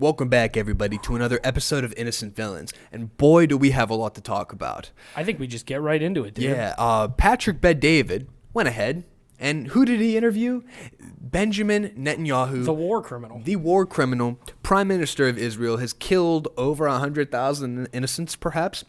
Welcome back, everybody, to another episode of Innocent Villains. And boy, do we have a lot to talk about. I think we just get right into it, dude. Yeah, Patrick Bet-David went ahead, and who did he interview? Benjamin Netanyahu. The war criminal. The war criminal, Prime Minister of Israel, has killed over 100,000 innocents, perhaps.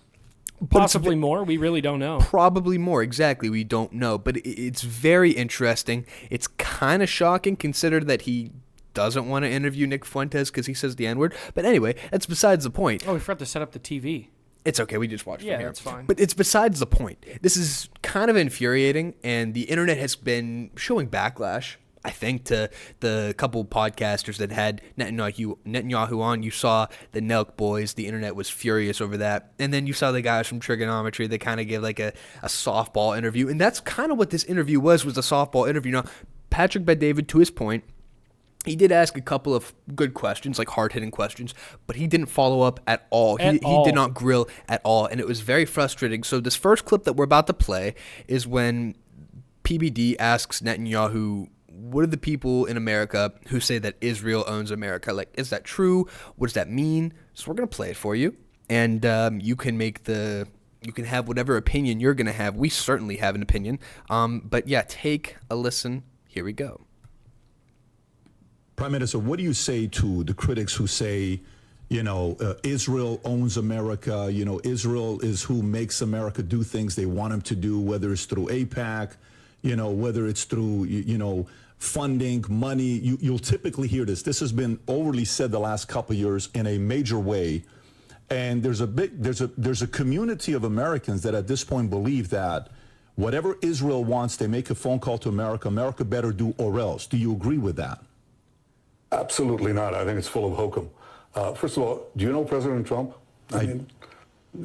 Possibly more. We really don't know. Probably more. Exactly. We don't know. But it's very interesting. It's kind of shocking, considering that he doesn't want to interview Nick Fuentes because he says the N-word. But anyway, that's besides the point. Oh, we forgot to set up the TV. It's okay. We just watched from here. Yeah, that's fine. But it's besides the point. This is kind of infuriating, and the internet has been showing backlash, I think, to the couple podcasters that had Netanyahu on. You saw the Nelk boys. The internet was furious over that. And then you saw the guys from Trigonometry. They kind of gave like a softball interview. And that's kind of what this interview was a softball interview. Now, Patrick Bet-David, to his point, he did ask a couple of good questions, like hard-hitting questions, but he didn't follow up at all. He did not grill at all, and it was very frustrating. So this first clip that we're about to play is when PBD asks Netanyahu, what are the people in America who say that Israel owns America? Like, is that true? What does that mean? So we're going to play it for you, and you can have whatever opinion you're going to have. We certainly have an opinion. But yeah, take a listen. Here we go. Prime Minister, what do you say to the critics who say, Israel owns America, Israel is who makes America do things they want them to do, whether it's through AIPAC, whether it's through, funding, money. You'll typically hear this. This has been overly said the last couple of years in a major way. And there's a community of Americans that at this point believe that whatever Israel wants, they make a phone call to America. America better do or else. Do you agree with that? Absolutely not. I think it's full of hokum. First of all, do you know President Trump? I mean,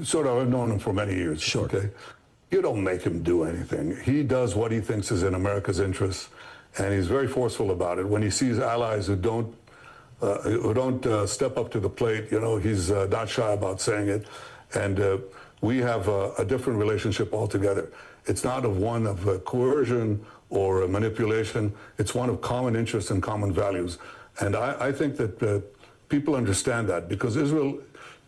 sort of. I've known him for many years. Sure. Okay. You don't make him do anything. He does what he thinks is in America's interests, and he's very forceful about it. When he sees allies who don't step up to the plate, he's not shy about saying it. And we have a different relationship altogether. It's not one of coercion or manipulation. It's one of common interests and common values. And I think that people understand that because Israel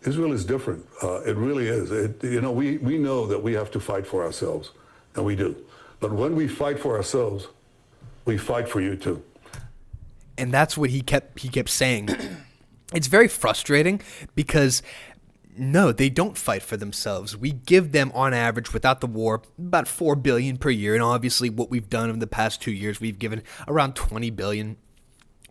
is different. It really is. We know that we have to fight for ourselves, and we do. But when we fight for ourselves, we fight for you too. And that's what he kept saying. It's very frustrating because no, they don't fight for themselves. We give them, on average, without the war, about $4 billion per year. And obviously, what we've done in the past 2 years, we've given around $20 billion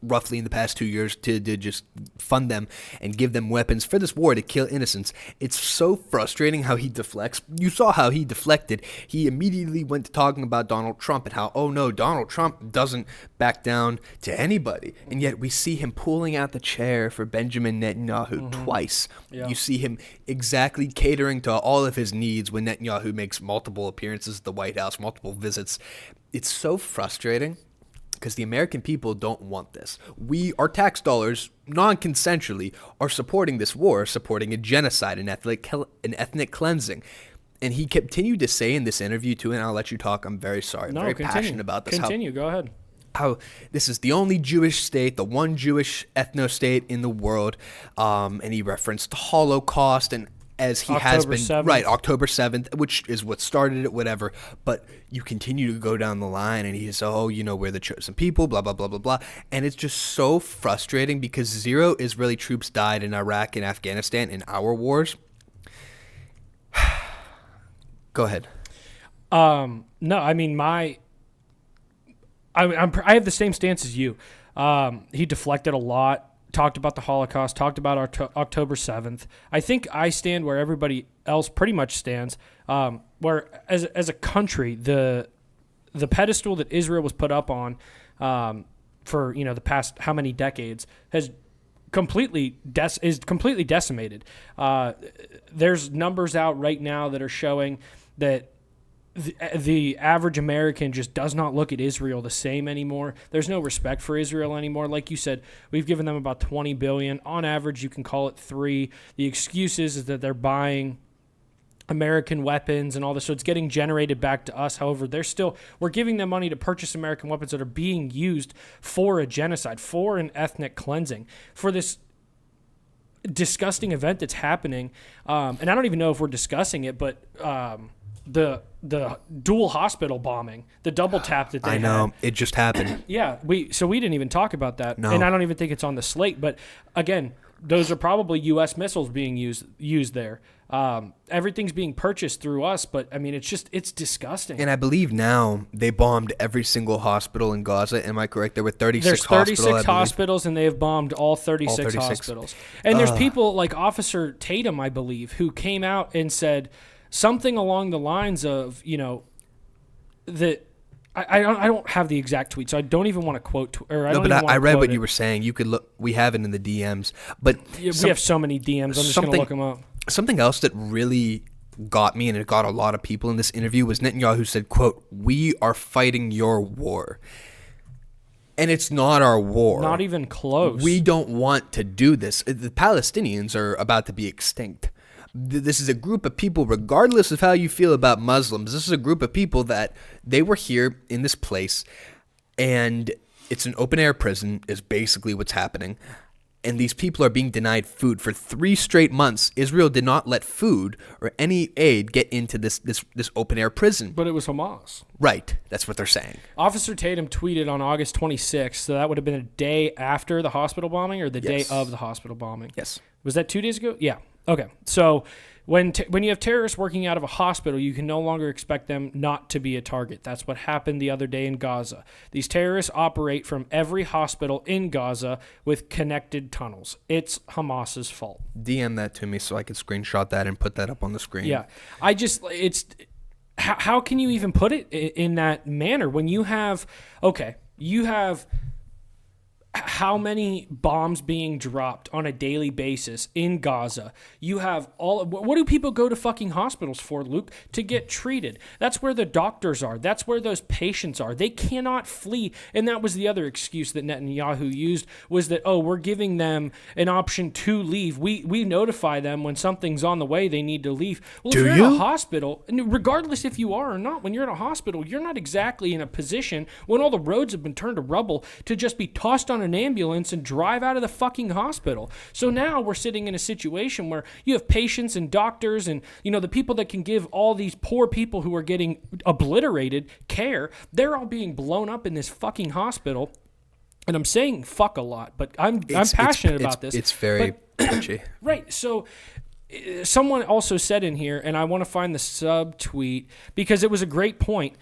roughly in the past 2 years to just fund them and give them weapons for this war to kill innocents. It's so frustrating how he deflects. You saw how he deflected. He immediately went to talking about Donald Trump and how, oh no, Donald Trump doesn't back down to anybody. And yet we see him pulling out the chair for Benjamin Netanyahu twice. Yeah. You see him exactly catering to all of his needs when Netanyahu makes multiple appearances at the White House, multiple visits. It's so frustrating. Because the American people don't want this. Our tax dollars, non-consensually, are supporting this war, supporting a genocide, an ethnic cleansing. And he continued to say in this interview, too, and I'll let you talk, I'm very sorry, I'm very passionate about this. Go ahead. How this is the only Jewish state, the one Jewish ethno-state in the world, and he referenced the Holocaust, and as he has been, 7th. Right, October 7th, which is what started it, whatever. But you continue to go down the line, and he says, we're the chosen people, blah, blah, blah, blah, blah. And it's just so frustrating because 0 Israeli troops died in Iraq and Afghanistan in our wars. Go ahead. No, I mean, I have the same stance as you. He deflected a lot. Talked about the Holocaust, talked about October 7th. I think I stand where everybody else pretty much stands, where as a country, the pedestal that Israel was put up on for the past how many decades is completely decimated. There's numbers out right now that are showing that the average American just does not look at Israel the same anymore. There's no respect for Israel anymore. Like you said, we've given them about $20 billion. On average, you can call it $3 billion. The excuse is that they're buying American weapons and all this, so it's getting generated back to us. However, we're giving them money to purchase American weapons that are being used for a genocide, for an ethnic cleansing, for this disgusting event that's happening, and I don't even know if we're discussing it, but the dual hospital bombing, the double tap that they I know had. it just happened. Yeah, we didn't even talk about that, No. and I don't even think it's on the slate. But again, those are probably U.S. missiles being used there. Everything's being purchased through us, but I mean, it's disgusting. And I believe now they bombed every single hospital in Gaza. Am I correct? There were 36 There's 36 hospitals, I believe. hospitals, and they have bombed all 36 hospitals. And there's people like Officer Tatum, I believe, who came out and said something along the lines of, that I don't have the exact tweet, so I don't even want to quote. I read what you were saying. You could look. We have it in the DMs, but we have so many DMs. I'm just going to look them up. Something else that really got me, and it got a lot of people in this interview, was Netanyahu said, quote, "We are fighting your war." And it's not our war. Not even close. We don't want to do this. The Palestinians are about to be extinct. This is a group of people, regardless of how you feel about Muslims, this is a group of people that they were here in this place, and it's an open-air prison is basically what's happening. And these people are being denied food for 3 straight months. Israel did not let food or any aid get into this open-air prison. But it was Hamas. Right. That's what they're saying. Officer Tatum tweeted on August 26th, so that would have been a day after the hospital bombing or the day of the hospital bombing? Yes. Was that 2 days ago? Yeah. Okay. So when you have terrorists working out of a hospital, you can no longer expect them not to be a target. That's what happened the other day in Gaza. These terrorists operate from every hospital in Gaza with connected tunnels. It's Hamas's fault. DM that to me so I can screenshot that and put that up on the screen. Yeah. How can you even put it in that manner when you have how many bombs being dropped on a daily basis in Gaza? You have what do people go to fucking hospitals for, Luke? To get treated. That's where the doctors are. That's where those patients are. They cannot flee. And that was the other excuse that Netanyahu used, was that, we're giving them an option to leave. We notify them when something's on the way, they need to leave. Well, if you're in a hospital, and regardless if you are or not, when you're in a hospital, you're not exactly in a position when all the roads have been turned to rubble to just be tossed on an ambulance and drive out of the fucking hospital. So now we're sitting in a situation where you have patients and doctors and, the people that can give all these poor people who are getting obliterated care, they're all being blown up in this fucking hospital. And I'm saying fuck a lot, but I'm passionate about this. It's very pitchy. Right. So someone also said in here, and I want to find the subtweet because it was a great point.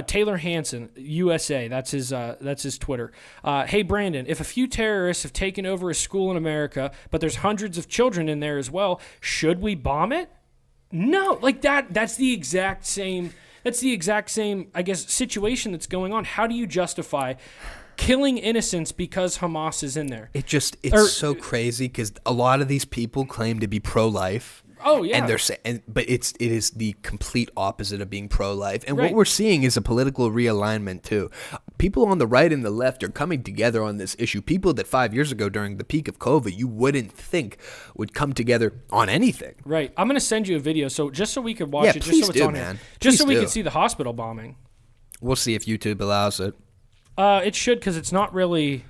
Taylor Hansen, USA, that's his Twitter. Hey, Brandon, if a few terrorists have taken over a school in America, but there's hundreds of children in there as well, should we bomb it? No, like that's the exact same, I guess, situation that's going on. How do you justify killing innocents because Hamas is in there? It's so crazy because a lot of these people claim to be pro-life. Oh yeah, and they're saying, but it is the complete opposite of being pro-life. And what we're seeing is a political realignment too. People on the right and the left are coming together on this issue. People that 5 years ago during the peak of COVID you wouldn't think would come together on anything. Right. I'm gonna send you a video so we could watch it. Just so it's on man. here. Just so we can see the hospital bombing. We'll see if YouTube allows it. It should, because it's not really.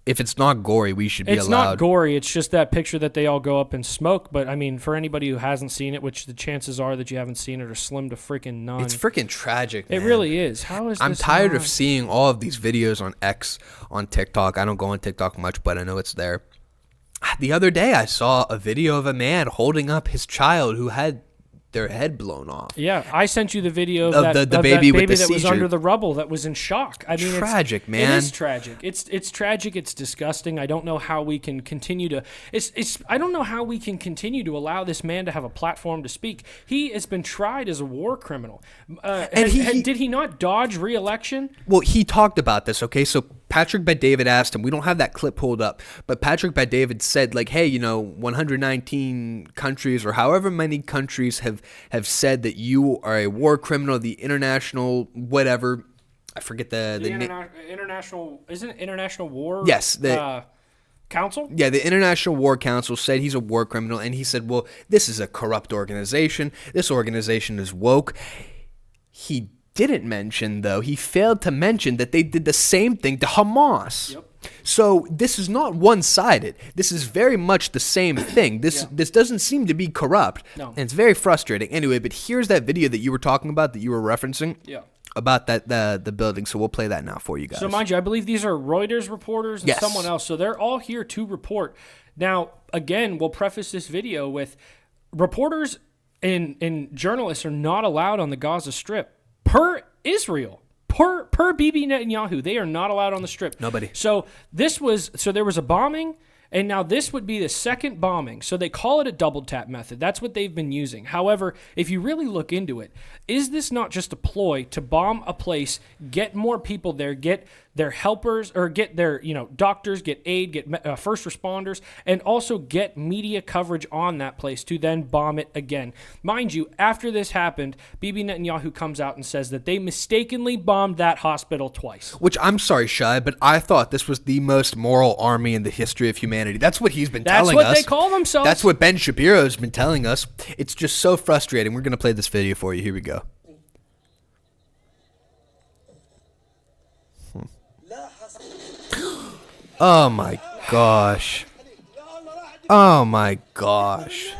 If it's not gory, we should be allowed. It's not gory. It's just that picture that they all go up and smoke. But, I mean, for anybody who hasn't seen it, which the chances are that you haven't seen it are slim to freaking none. It's freaking tragic, man. It really is. How is this I'm tired of seeing all of these videos on X, on TikTok. I don't go on TikTok much, but I know it's there. The other day, I saw a video of a man holding up his child who had their head blown off. Yeah, I sent you the video of the baby with the that was seizure. under the rubble that was in shock. I mean, tragic, man. It is tragic. It's tragic. It's disgusting. I don't know how we can continue to. I don't know how we can continue to allow this man to have a platform to speak. He has been tried as a war criminal. Did he not dodge re-election? Well, he talked about this. Okay, so Patrick Bet-David asked him. We don't have that clip pulled up, but Patrick Bet-David said, like, hey, 119 countries or however many countries have said that you are a war criminal. The international whatever, I forget the international, isn't it International War? Yes, Council? Yeah, the International War Council said he's a war criminal, and he said, well, this is a corrupt organization. This organization is woke. He didn't mention, though, he failed to mention that they did the same thing to Hamas. Yep. So this is not one-sided. This is very much the same thing. This doesn't seem to be corrupt. No. And it's very frustrating. Anyway, but here's that video that you were talking about, that you were referencing. Yeah. About the building. So we'll play that now for you guys. So mind you, I believe these are Reuters reporters and someone else. So they're all here to report. Now, again, we'll preface this video with reporters and journalists are not allowed on the Gaza Strip per Israel. Per Bibi Netanyahu, they are not allowed on the Strip. Nobody. So there was a bombing, and now this would be the second bombing. So they call it a double tap method. That's what they've been using. However, if you really look into it, is this not just a ploy to bomb a place, get more people there, get their helpers, or get their doctors, get aid, get first responders, and also get media coverage on that place to then bomb it again? Mind you, after this happened, Bibi Netanyahu comes out and says that they mistakenly bombed that hospital twice. Which, I'm sorry, Shai, but I thought this was the most moral army in the history of humanity. That's what he's been telling us. That's what they call themselves. That's what Ben Shapiro's been telling us. It's just so frustrating. We're going to play this video for you. Here we go. Oh my gosh. Oh my gosh.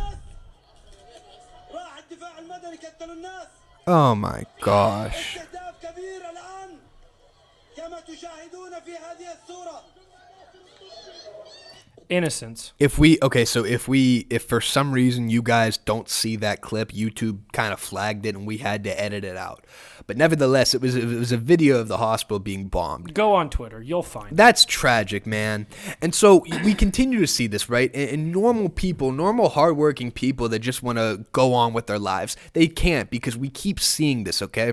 Oh my gosh. Innocence. If for some reason you guys don't see that clip, YouTube kind of flagged it and we had to edit it out. But nevertheless, it was a video of the hospital being bombed. Go on Twitter, you'll find it. That's tragic, man. And so we continue to see this, right? And normal people, normal hardworking people that just want to go on with their lives, they can't because we keep seeing this, okay?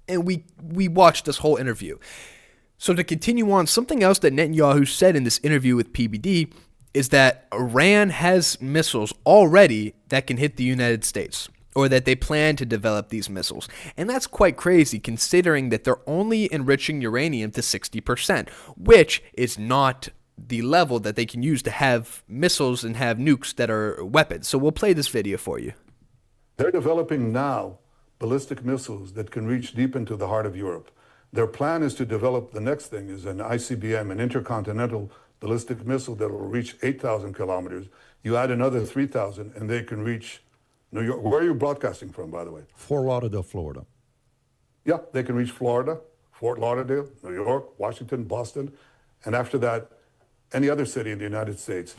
And we watched this whole interview. So to continue on, something else that Netanyahu said in this interview with PBD is that Iran has missiles already that can hit the United States, or that they plan to develop these missiles. And that's quite crazy considering that they're only enriching uranium to 60%, which is not the level that they can use to have missiles and have nukes that are weapons. So we'll play this video for you. They're developing now ballistic missiles that can reach deep into the heart of Europe. Their plan is to develop, the next thing is an ICBM, an intercontinental ballistic missile that will reach 8,000 kilometers. You add another 3,000 and they can reach New York. Where are you broadcasting from, by the way? Fort Lauderdale, Florida. Yeah, they can reach Florida, Fort Lauderdale, New York, Washington, Boston, and after that, any other city in the United States.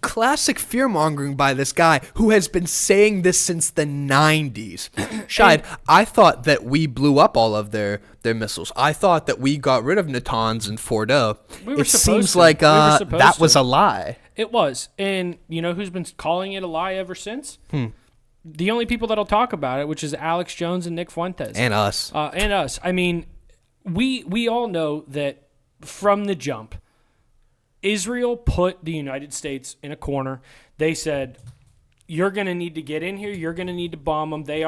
Classic fear-mongering by this guy who has been saying this since the 90s. Shahid, I thought that we blew up all of their missiles. I thought that we got rid of Natanz and Fordo. It seems like that was a lie. It was. And you know who's been calling it a lie ever since? The only people that'll talk about it, which is Alex Jones and Nick Fuentes. And us. I mean, we all know that from the jump, Israel put the United States in a corner. They said, you're going to need to get in here. You're going to need to bomb them. They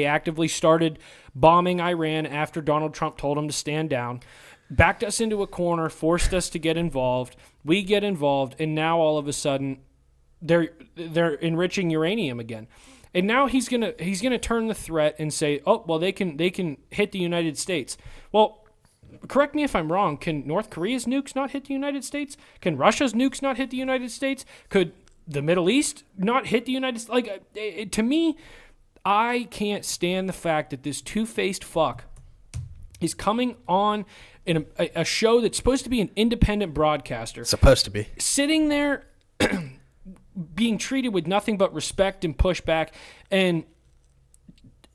actively started bombing Iran after Donald Trump told them to stand down, backed us into a corner, forced us to get involved. We get involved, and now all of a sudden they're enriching uranium again. And now he's gonna turn the threat and say, oh well, they can hit the United States. Well, correct me if I'm wrong. Can North Korea's nukes not hit the United States? Can Russia's nukes not hit the United States? Could the Middle East not hit the United States? To me, I can't stand the fact that this two-faced fuck is coming on in a show that's supposed to be an independent broadcaster. Supposed to be. Sitting there being treated with nothing but respect and pushback. And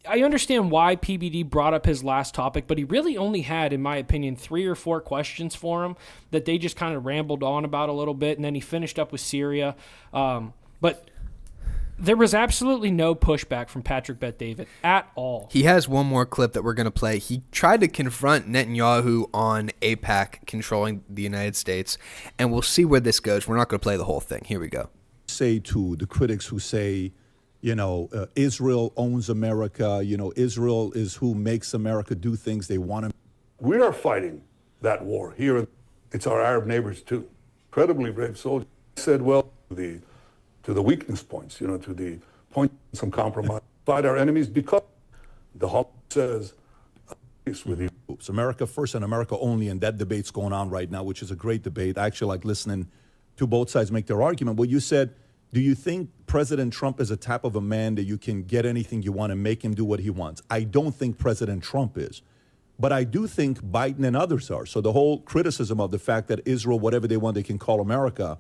I understand why PBD brought up his last topic, but he really only had, in my opinion, 3 or 4 questions for him that they just kind of rambled on about a little bit, and then he finished up with Syria. But there was absolutely no pushback from Patrick Bet-David at all. He has one more clip that we're going to play. He tried to confront Netanyahu on AIPAC controlling the United States, and we'll see where this goes. We're not going to play the whole thing. Here we go. Say to the critics who say, Israel owns America, Israel is who makes America do things they want to. We are fighting that war here. It's our Arab neighbors too. Incredibly brave soldiers. I said, well, to the weakness points, to the point of some compromise. Fight our enemies because the Holocaust says with you. America first and America only, and that debate's going on right now, which is a great debate. I actually like listening to both sides make their argument. What you said, do you think President Trump is a type of a man that you can get anything you want and make him do what he wants? I don't think President Trump is. But I do think Biden and others are. So the whole criticism of the fact that Israel, whatever they want, they can call America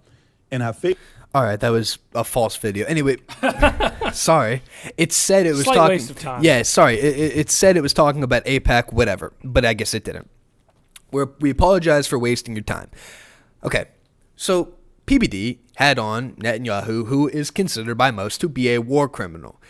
and have faith. All right, that was a false video. Anyway, sorry. It said it was Slight talking. waste of time. Yeah, sorry. It said it was talking about AIPAC, whatever, but I guess it didn't. We apologize for wasting your time. Okay, so PBD had on Netanyahu, who is considered by most to be a war criminal.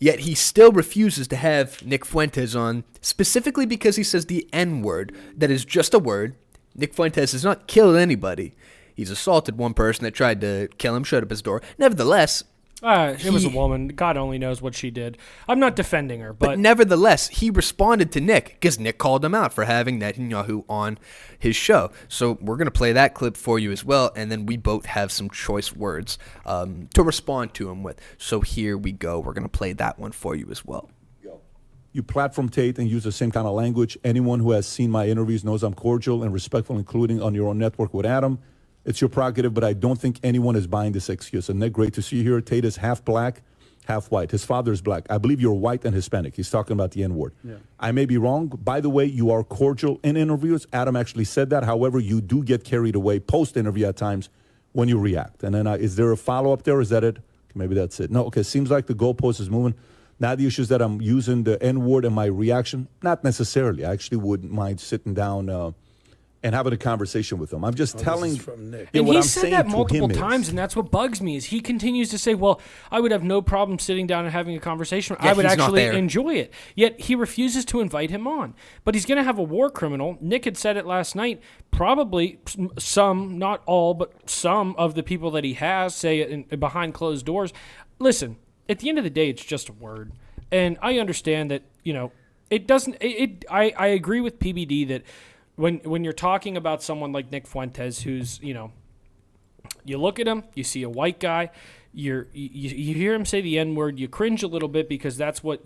Yet he still refuses to have Nick Fuentes on, specifically because he says the N-word. That is just a word. Nick Fuentes has not killed anybody. He's assaulted one person that tried to kill him, shut up his door. Nevertheless... It was a woman. God only knows what she did. I'm not defending her, but nevertheless, he responded to Nick because Nick called him out for having Netanyahu on his show. So we're going to play that clip for you as well, and then we both have some choice words to respond to him with. So here we go. We're going to play that one for you as well. You platform Tate and use the same kind of language. Anyone who has seen my interviews knows I'm cordial and respectful, including on your own network with Adam. It's your prerogative, but I don't think anyone is buying this excuse. And Nick, great to see you here. Tate is half black, half white. His father is black. I believe you're white and Hispanic. He's talking about the N-word. Yeah. I may be wrong. By the way, you are cordial in interviews. Adam actually said that. However, you do get carried away post-interview at times when you react. And then is there a follow-up there? Is that it? Maybe that's it. No, okay. Seems like the goalpost is moving. Now the issue is that I'm using the N-word in my reaction. Not necessarily. I actually wouldn't mind sitting down and having a conversation with him. I'm just telling. This is from Nick. and what he I'm said saying that to multiple him times, and that's what bugs me. Is he continues to say, "Well, I would have no problem sitting down and having a conversation. Yeah, I would he's not actually there. enjoy it." Yet he refuses to invite him on. But he's going to have a war criminal. Nick had said it last night. Probably some, not all, but some of the people that he has say it behind closed doors. Listen, at the end of the day, it's just a word, and I understand that. It doesn't. I agree with PBD that. When you're talking about someone like Nick Fuentes, who's, you look at him, you see a white guy, you hear him say the N-word, you cringe a little bit because that's what,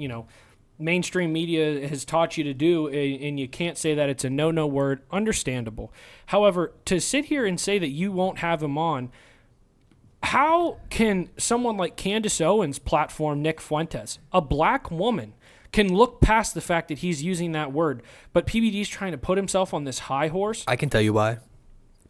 mainstream media has taught you to do, and you can't say that it's a no-no word. Understandable. However, to sit here and say that you won't have him on, how can someone like Candace Owens platform Nick Fuentes, a black woman, can look past the fact that he's using that word, but PBD's trying to put himself on this high horse? I can tell you why.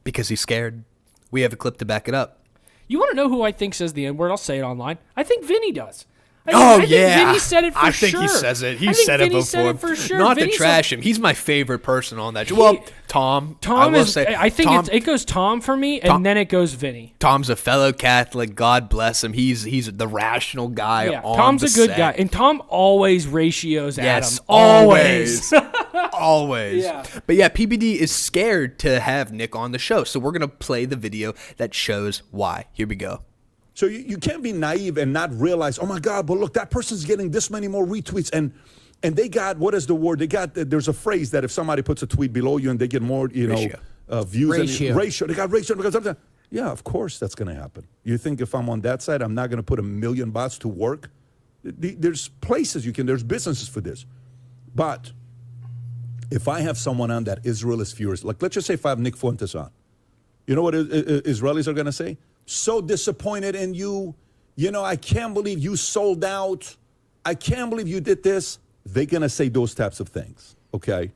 Because he's scared. We have a clip to back it up. You want to know who I think says the N-word? I'll say it online. I think Vinny does. Oh, I think yeah. Vinny said it for sure. I think he says it. He I think said it Vinny before. said it for sure. Not Vinny to trash him. He's my favorite person on that show. He- Well, Tom. I will say, I think Tom, it goes Tom for me, and then it goes Vinny. Tom's a fellow Catholic. God bless him. He's the rational guy Yeah, on Tom's the a good set. guy, and Tom always ratios Yes, Adam. Always. Always. Yeah. But yeah, PBD is scared to have Nick on the show. So we're going to play the video that shows why. Here we go. So you can't be naive and not realize, oh my God, but look, that person's getting this many more retweets. And they got, what is the word? There's a phrase that if somebody puts a tweet below you and they get more, views. Ratio. They got ratio. Because yeah, of course that's going to happen. You think if I'm on that side, I'm not going to put 1 million bots to work? There's places there's businesses for this. But if I have someone on that Israel is furious, like let's just say if I have Nick Fuentes on, you know what Israelis are going to say? So disappointed in you. I can't believe you sold out. I can't believe you did this. They're going to say those types of things, okay?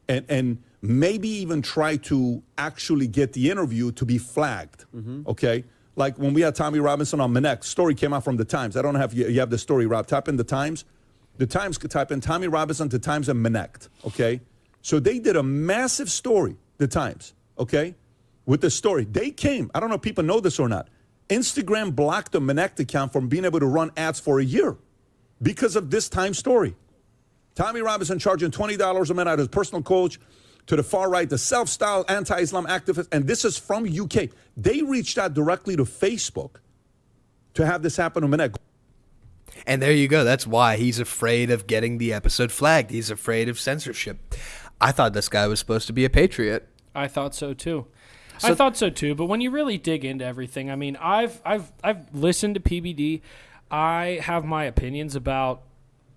And maybe even try to actually get the interview to be flagged, okay? Like when we had Tommy Robinson on Minnect, story came out from the Times. I don't know if you have the story, Rob. Type in the Times. The Times could type in Tommy Robinson to Times and Minnect, okay? So they did a massive story, the Times, okay? With the story. They came, I don't know if people know this or not, Instagram blocked the Minnect account from being able to run ads for a year because of this Time story. Tommy Robinson charging $20 a minute out of his personal coach to the far right, the self-styled anti-Islam activist, and this is from UK. They reached out directly to Facebook to have this happen to Minnect. And there you go. That's why he's afraid of getting the episode flagged. He's afraid of censorship. I thought this guy was supposed to be a patriot. I thought so too. But when you really dig into everything, I mean, I've listened to PBD. I have my opinions about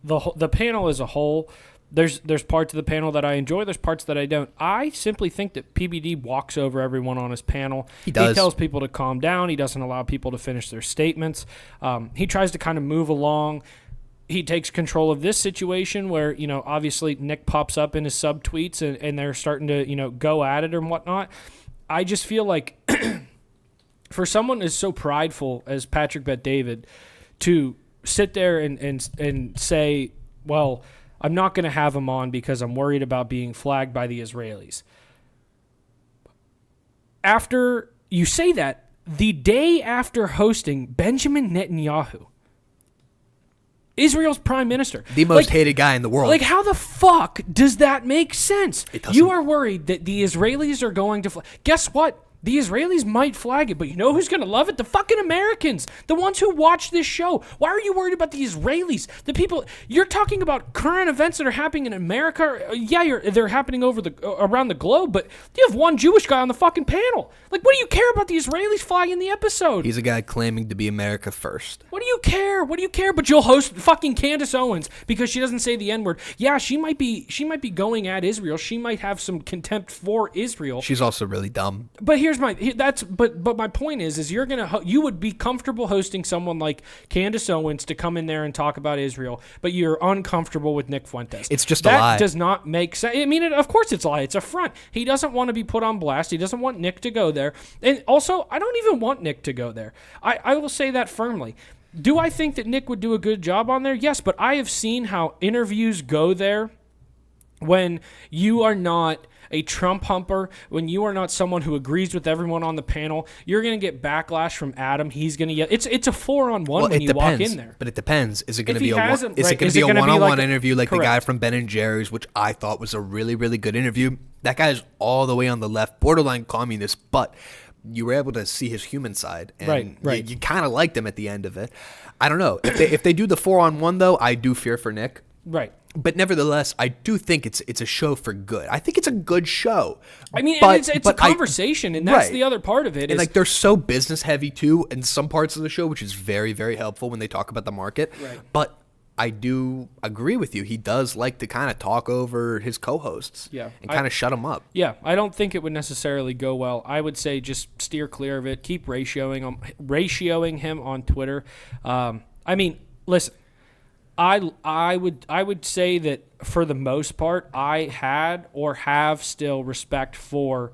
the panel as a whole, There's parts of the panel that I enjoy. There's parts that I don't. I simply think that PBD walks over everyone on his panel. He does. He tells people to calm down. He doesn't allow people to finish their statements. He tries to kind of move along. He takes control of this situation where, you know, obviously Nick pops up in his subtweets and they're starting to, you know, go at it and whatnot. I just feel like for someone as so prideful as Patrick Bet-David to sit there and say, well, I'm not going to have him on because I'm worried about being flagged by the Israelis. After you say that, the day after hosting Benjamin Netanyahu, Israel's prime minister, the most hated guy in the world. Like, how the fuck does that make sense? It doesn't. You are worried that the Israelis are going to guess what? The Israelis might flag it, but you know who's going to love it? The fucking Americans. The ones who watch this show. Why are you worried about the Israelis? The people... You're talking about current events that are happening in America. Yeah, they're happening around the globe, but you have one Jewish guy on the fucking panel. Like, what do you care about the Israelis flagging the episode? He's a guy claiming to be America first. What do you care? What do you care? But you'll host fucking Candace Owens because she doesn't say the N-word. Yeah, she might be going at Israel. She might have some contempt for Israel. She's also really dumb. But but my point is you would be comfortable hosting someone like Candace Owens to come in there and talk about Israel, but you're uncomfortable with Nick Fuentes. It's just a lie. That does not make sense. I mean, of course it's a lie. It's a front. He doesn't want to be put on blast. He doesn't want Nick to go there. And also, I don't even want Nick to go there. I will say that firmly. Do I think that Nick would do a good job on there? Yes, but I have seen how interviews go there when you are not a Trump humper, when you are not someone who agrees with everyone on the panel. You're going to get backlash from Adam. He's going to get it's a 4-on-1 when you walk in there. But it depends. Is it going to be a one-on-one interview like correct. the guy from Ben & Jerry's, which I thought was a really, really good interview? That guy's all the way on the left, borderline communist, but you were able to see his human side, and right. you kind of liked him at the end of it. I don't know. If they do the 4-on-1, though, I do fear for Nick. Right. But nevertheless, I do think it's a show for good. I think it's a good show. I mean, it's a conversation, and that's right. the other part of it. And like they're so business heavy too in some parts of the show, which is very, very helpful when they talk about the market. Right. But I do agree with you. He does like to kind of talk over his co-hosts. Yeah. And kind of shut them up. Yeah, I don't think it would necessarily go well. I would say just steer clear of it. Keep ratioing him on Twitter. I mean, listen. I would say that for the most part, I had or have still respect for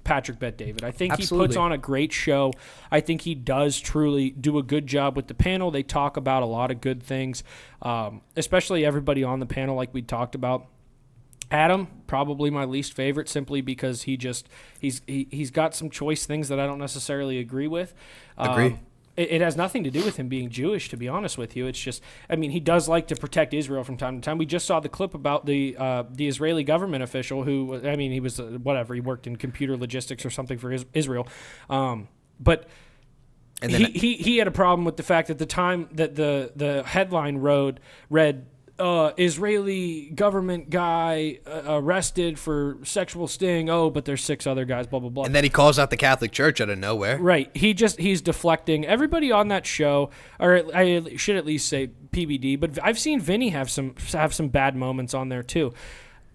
Patrick Bet-David. I think Absolutely. He puts on a great show. I think he does truly do a good job with the panel. They talk about a lot of good things, especially everybody on the panel like we talked about. Adam, probably my least favorite, simply because he's got some choice things that I don't necessarily agree with. Agree. It has nothing to do with him being Jewish, to be honest with you. It's just, I mean, he does like to protect Israel from time to time. We just saw the clip about the Israeli government official who, I mean, he was whatever. He worked in computer logistics or something for Israel, but he had a problem with the fact that the time that the headline read. Israeli government guy arrested for sexual sting. Oh, but there's 6 other guys, blah, blah, blah. And then he calls out the Catholic Church out of nowhere. Right. He's deflecting. Everybody on that show, or I should at least say PBD, but I've seen Vinny have some bad moments on there too.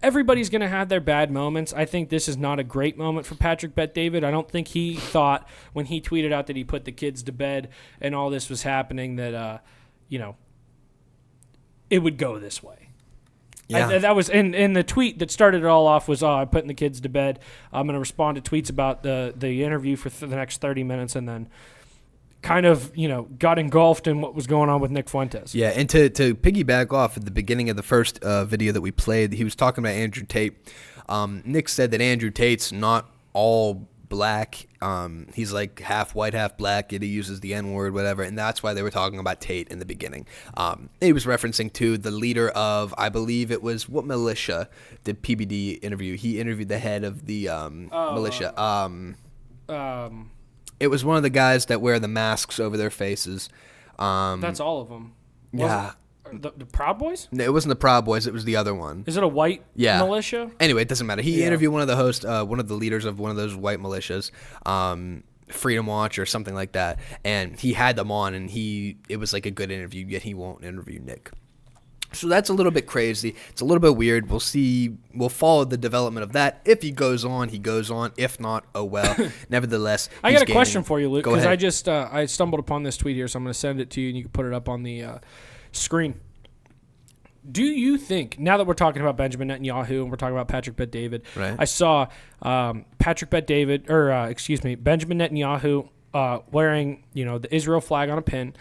Everybody's going to have their bad moments. I think this is not a great moment for Patrick Bet-David. I don't think he thought when he tweeted out that he put the kids to bed and all this was happening that, it would go this way. Yeah. That was in the tweet that started it all off was, I'm putting the kids to bed. I'm going to respond to tweets about the interview for the next 30 minutes, and then kind of, got engulfed in what was going on with Nick Fuentes. Yeah, and to piggyback off at the beginning of the first video that we played, he was talking about Andrew Tate. Nick said that Andrew Tate's not all black. He's like half white, half black, and he uses the N-word, whatever, and that's why they were talking about Tate in the beginning. He was referencing to the leader of, I believe it was, what militia did PBD interview? He interviewed the head of the militia. It was one of the guys that wear the masks over their faces. That's all of them. Yeah. The Proud Boys? No, it wasn't the Proud Boys. It was the other one. Is it a white militia? Anyway, it doesn't matter. He interviewed one of the hosts, one of the leaders of one of those white militias, Freedom Watch or something like that, and he had them on, and it was like a good interview, yet he won't interview Nick. So that's a little bit crazy. It's a little bit weird. We'll see. We'll follow the development of that. If he goes on, he goes on. If not, oh well. Nevertheless, I got a question for you, Luke, Go because ahead. I just I stumbled upon this tweet here, so I'm going to send it to you, and you can put it up on the screen. Do you think, now that we're talking about Benjamin Netanyahu and we're talking about Patrick Bet-David, Right. I saw Patrick Bet-David, Benjamin Netanyahu wearing, the Israel flag on a pin,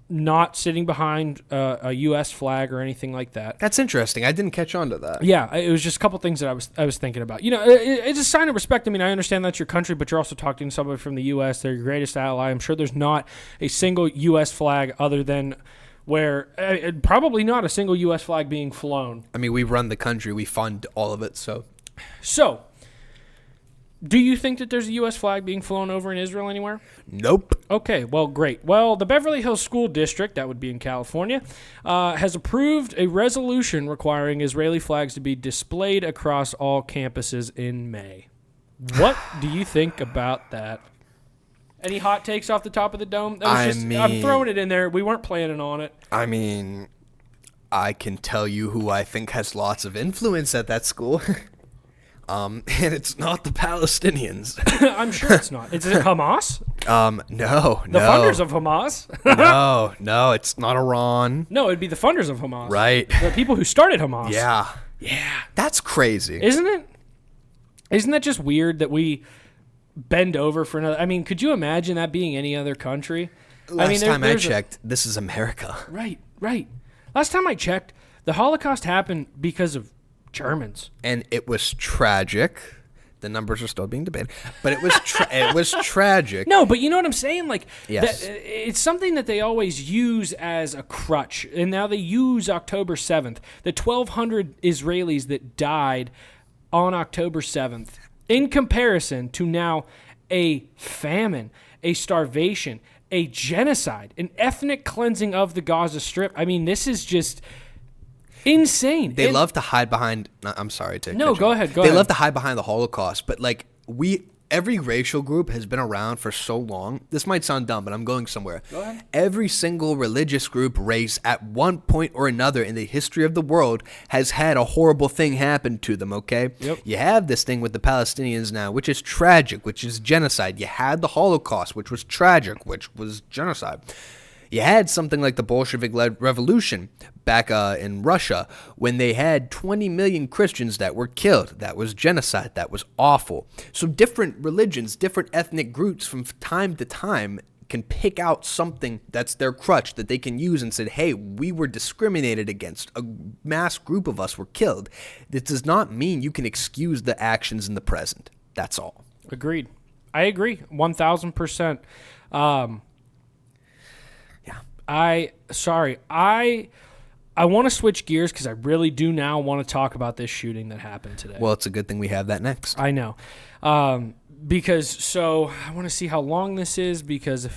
not sitting behind a U.S. flag or anything like that. That's interesting. I didn't catch on to that. Yeah, it was just a couple things that I was thinking about. It's a sign of respect. I mean, I understand that's your country, but you're also talking to somebody from the U.S. They're your greatest ally. I'm sure there's not a single U.S. flag other than where probably not a single U.S. flag being flown. I mean, we run the country. We fund all of it. So, do you think that there's a U.S. flag being flown over in Israel anywhere? nope. Okay, well, great. Well, the Beverly Hills School District, that would be in California, has approved a resolution requiring Israeli flags to be displayed across all campuses in May. What do you think about that? Any hot takes off the top of the dome? I'm throwing it in there. We weren't planning on it. I mean, I can tell you who I think has lots of influence at that school. And it's not the Palestinians. I'm sure it's not. Is it Hamas? No. The funders of Hamas? No, it's not Iran. No, it'd be the funders of Hamas. Right. The people who started Hamas. Yeah. Yeah. That's crazy. Isn't it? Isn't that just weird that we bend over for another? I mean, could you imagine that being any other country? Last time I checked, this is America. Right. Last time I checked, the Holocaust happened because of Germans. And it was tragic. The numbers are still being debated, but it was tragic. No, but you know what I'm saying? Like, yes. It's something that they always use as a crutch, and now they use October 7th. The 1,200 Israelis that died on October 7th, in comparison to now a famine, a starvation, a genocide, an ethnic cleansing of the Gaza Strip. I mean, this is just insane. They love to hide behind. I'm sorry to. No, go ahead. They love to hide behind the Holocaust, but like every racial group has been around for so long. This might sound dumb, but I'm going somewhere. Go ahead. Every single religious group, race, at one point or another in the history of the world has had a horrible thing happen to them, okay? Yep. You have this thing with the Palestinians now, which is tragic, which is genocide. You had the Holocaust, which was tragic, which was genocide. You had something like the Bolshevik-led revolution back in Russia when they had 20 million Christians that were killed. That was genocide. That was awful. So different religions, different ethnic groups from time to time can pick out something that's their crutch that they can use and say, hey, we were discriminated against. A mass group of us were killed. This does not mean you can excuse the actions in the present. That's all. Agreed. I agree 1,000%. I want to switch gears because I really do now want to talk about this shooting that happened today. Well, it's a good thing we have that next. I know. Because I want to see how long this is, because if